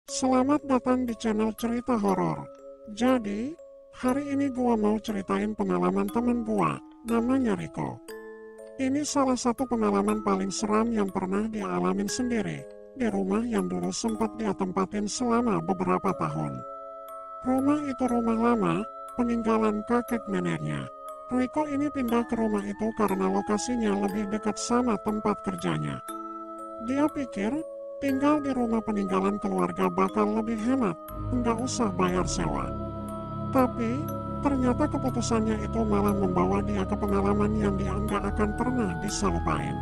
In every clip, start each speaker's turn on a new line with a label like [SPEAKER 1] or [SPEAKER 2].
[SPEAKER 1] Selamat datang di channel cerita horor. Jadi, hari ini gua mau ceritain pengalaman temen gua, namanya Riko. Ini salah satu pengalaman paling seram yang pernah dia alamin sendiri, di rumah yang dulu sempat dia tempatin selama beberapa tahun. Rumah itu rumah lama, peninggalan kakek neneknya. Riko ini pindah ke rumah itu karena lokasinya lebih dekat sama tempat kerjanya. Dia pikir, tinggal di rumah peninggalan keluarga bakal lebih hemat, nggak usah bayar sewa. Tapi, ternyata keputusannya itu malah membawa dia ke pengalaman yang dia nggak akan pernah bisa lupain.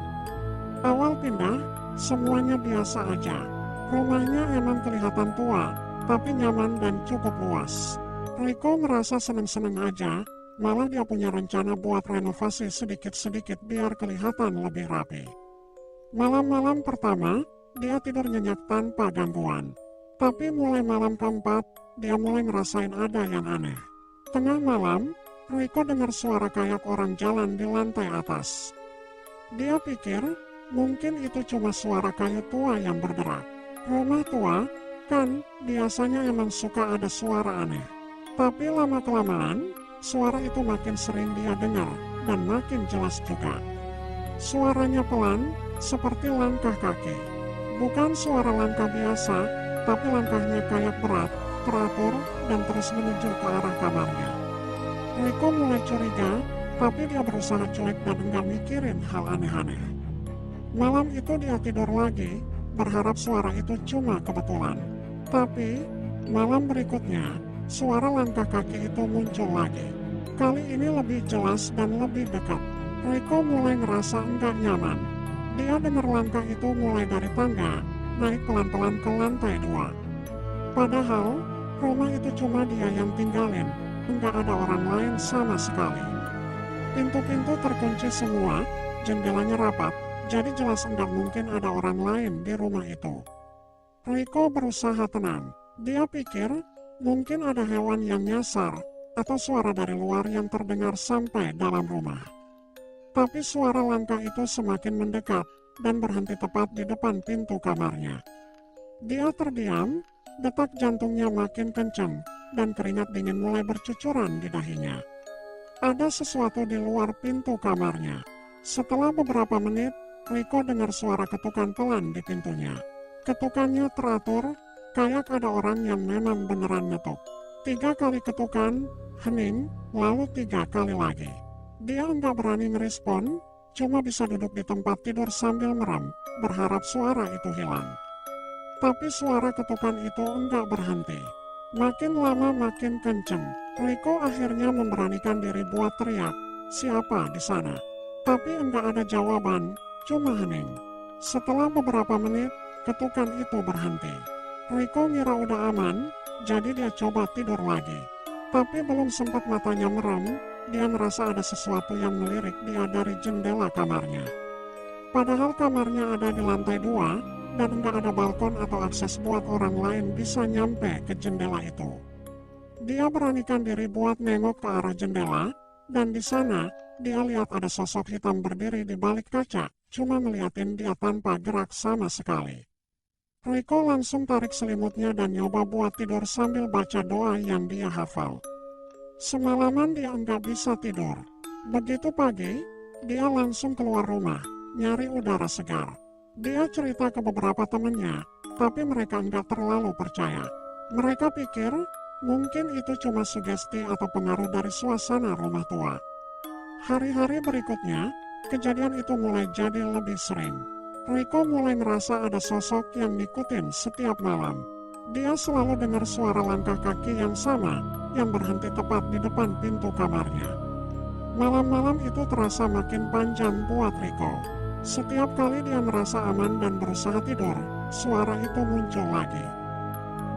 [SPEAKER 1] Awal pindah, semuanya biasa aja. Rumahnya emang kelihatan tua, tapi nyaman dan cukup luas. Riko merasa seneng-seneng aja, malah dia punya rencana buat renovasi sedikit-sedikit biar kelihatan lebih rapi. Malam-malam pertama, dia tidur nyenyak tanpa gangguan. Tapi mulai malam keempat, dia mulai ngerasain ada yang aneh. Tengah malam, Riko dengar suara kayak orang jalan di lantai atas. Dia pikir, mungkin itu cuma suara kayu tua yang berderak. Rumah tua, kan, biasanya emang suka ada suara aneh. Tapi lama-kelamaan, suara itu makin sering dia dengar, dan makin jelas juga. Suaranya pelan, seperti langkah kaki. Bukan suara langkah biasa, tapi langkahnya kayak berat, teratur, dan terus menuju ke arah kamarnya. Riko mulai curiga, tapi dia berusaha cuek dan enggak mikirin hal aneh-aneh. Malam itu dia tidur lagi, berharap suara itu cuma kebetulan. Tapi, malam berikutnya, suara langkah kaki itu muncul lagi. Kali ini lebih jelas dan lebih dekat. Riko mulai ngerasa enggak nyaman. Dia dengar langkah itu mulai dari tangga, naik pelan-pelan ke lantai 2. Padahal, rumah itu cuma dia yang tinggalin, enggak ada orang lain sama sekali. Pintu-pintu terkunci semua, jendelanya rapat, jadi jelas enggak mungkin ada orang lain di rumah itu. Riko berusaha tenang. Dia pikir, mungkin ada hewan yang nyasar, atau suara dari luar yang terdengar sampai dalam rumah. Tapi suara langkah itu semakin mendekat dan berhenti tepat di depan pintu kamarnya. Dia terdiam, detak jantungnya makin kencang, dan keringat dingin mulai bercucuran di dahinya. Ada sesuatu di luar pintu kamarnya. Setelah beberapa menit, Riko dengar suara ketukan pelan di pintunya. Ketukannya teratur, kayak ada orang yang memang beneran ngetuk. 3 kali ketukan, hening, lalu 3 kali lagi. Dia enggak berani ngerespon, cuma bisa duduk di tempat tidur sambil merem, berharap suara itu hilang. Tapi suara ketukan itu enggak berhenti. Makin lama makin kenceng. Riko akhirnya memberanikan diri buat teriak, "Siapa di sana?" Tapi enggak ada jawaban, cuma hening. Setelah beberapa menit, ketukan itu berhenti. Riko ngira udah aman, jadi dia coba tidur lagi. Tapi belum sempat matanya merem, dia merasa ada sesuatu yang melirik dia dari jendela kamarnya. Padahal kamarnya ada di lantai 2, dan nggak ada balkon atau akses buat orang lain bisa nyampe ke jendela itu. Dia beranikan diri buat nengok ke arah jendela, dan di sana, dia lihat ada sosok hitam berdiri di balik kaca, cuma ngeliatin dia tanpa gerak sama sekali. Riko langsung tarik selimutnya dan nyoba buat tidur sambil baca doa yang dia hafal. Semalaman dia enggak bisa tidur. Begitu pagi, dia langsung keluar rumah, nyari udara segar. Dia cerita ke beberapa temannya, tapi mereka enggak terlalu percaya. Mereka pikir, mungkin itu cuma sugesti atau pengaruh dari suasana rumah tua. Hari-hari berikutnya, kejadian itu mulai jadi lebih sering. Riko mulai merasa ada sosok yang ngikutin setiap malam. Dia selalu dengar suara langkah kaki yang sama, yang berhenti tepat di depan pintu kamarnya. Malam-malam itu terasa makin panjang buat Riko. Setiap kali dia merasa aman dan berusaha tidur, suara itu muncul lagi.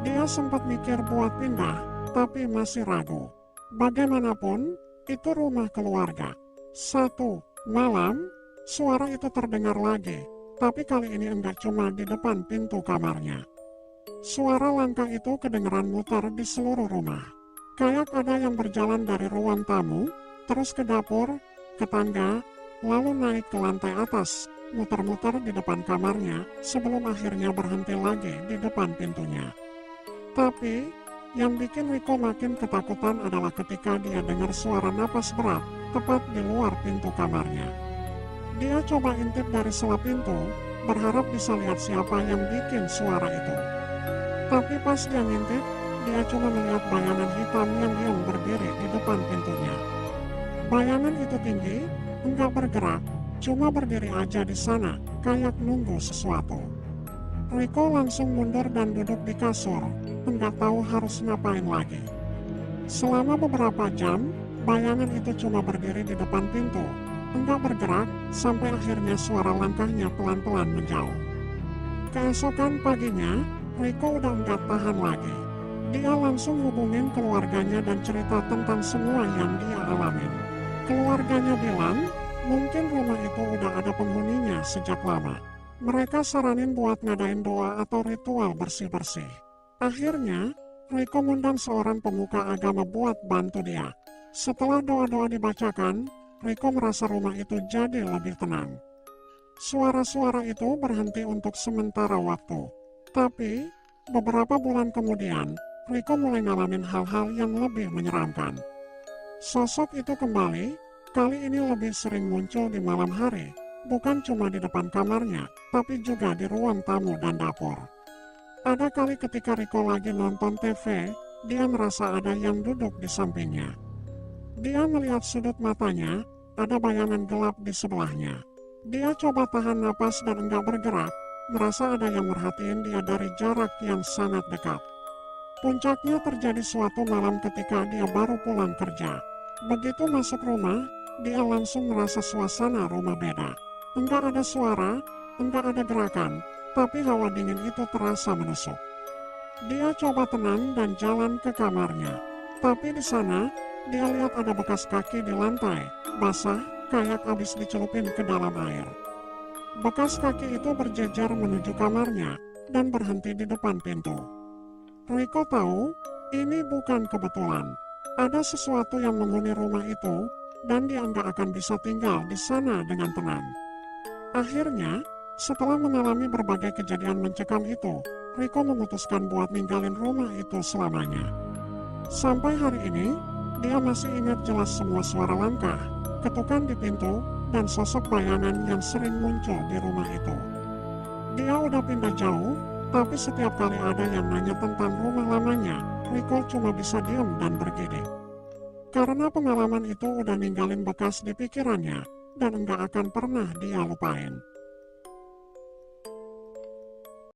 [SPEAKER 1] Dia sempat mikir buat pindah, tapi masih ragu. Bagaimanapun, itu rumah keluarga. Satu malam, suara itu terdengar lagi, tapi kali ini enggak cuma di depan pintu kamarnya. Suara langkah itu kedengeran muter di seluruh rumah. Kayak ada yang berjalan dari ruang tamu, terus ke dapur, ke tangga, lalu naik ke lantai atas, muter-muter di depan kamarnya, sebelum akhirnya berhenti lagi di depan pintunya. Tapi, yang bikin Riko makin ketakutan adalah ketika dia dengar suara napas berat tepat di luar pintu kamarnya. Dia coba intip dari sela pintu, berharap bisa lihat siapa yang bikin suara itu. Tapi pas dia ngintip, dia cuma melihat bayangan hitam yang diam berdiri di depan pintunya. Bayangan itu tinggi, enggak bergerak, cuma berdiri aja di sana, kayak nunggu sesuatu. Riko langsung mundur dan duduk di kasur, enggak tahu harus ngapain lagi. Selama beberapa jam, bayangan itu cuma berdiri di depan pintu, enggak bergerak, sampai akhirnya suara langkahnya pelan-pelan menjauh. Keesokan paginya, Riko udah enggak tahan lagi. Dia langsung hubungin keluarganya dan cerita tentang semua yang dia alamin. Keluarganya bilang, mungkin rumah itu udah ada penghuninya sejak lama. Mereka saranin buat ngadain doa atau ritual bersih-bersih. Akhirnya, Riko mengundang seorang pemuka agama buat bantu dia. Setelah doa-doa dibacakan, Riko merasa rumah itu jadi lebih tenang. Suara-suara itu berhenti untuk sementara waktu. Tapi, beberapa bulan kemudian, Riko mulai ngalamin hal-hal yang lebih menyeramkan. Sosok itu kembali, kali ini lebih sering muncul di malam hari. Bukan cuma di depan kamarnya, tapi juga di ruang tamu dan dapur. Ada kali ketika Riko lagi nonton TV, dia merasa ada yang duduk di sampingnya. Dia melihat sudut matanya, ada bayangan gelap di sebelahnya. Dia coba tahan napas dan enggak bergerak, merasa ada yang merhatiin dia dari jarak yang sangat dekat. Puncaknya terjadi suatu malam ketika dia baru pulang kerja. Begitu masuk rumah, dia langsung merasa suasana rumah beda. Enggak ada suara, enggak ada gerakan, tapi hawa dingin itu terasa menusuk. Dia coba tenang dan jalan ke kamarnya. Tapi di sana, dia lihat ada bekas kaki di lantai, basah, kayak habis dicelupin ke dalam air. Bekas kaki itu berjejer menuju kamarnya, dan berhenti di depan pintu. Riko tahu, ini bukan kebetulan. Ada sesuatu yang menghuni rumah itu, dan dia nggak akan bisa tinggal di sana dengan tenang. Akhirnya, setelah mengalami berbagai kejadian mencekam itu, Riko memutuskan buat ninggalin rumah itu selamanya. Sampai hari ini, dia masih ingat jelas semua suara langkah, ketukan di pintu, dan sosok bayangan yang sering muncul di rumah itu. Dia udah pindah jauh, tapi setiap kali ada yang nanya tentang rumah lamanya, Riko cuma bisa diam dan bergidik. Karena pengalaman itu udah ninggalin bekas di pikirannya, dan enggak akan pernah dia lupain.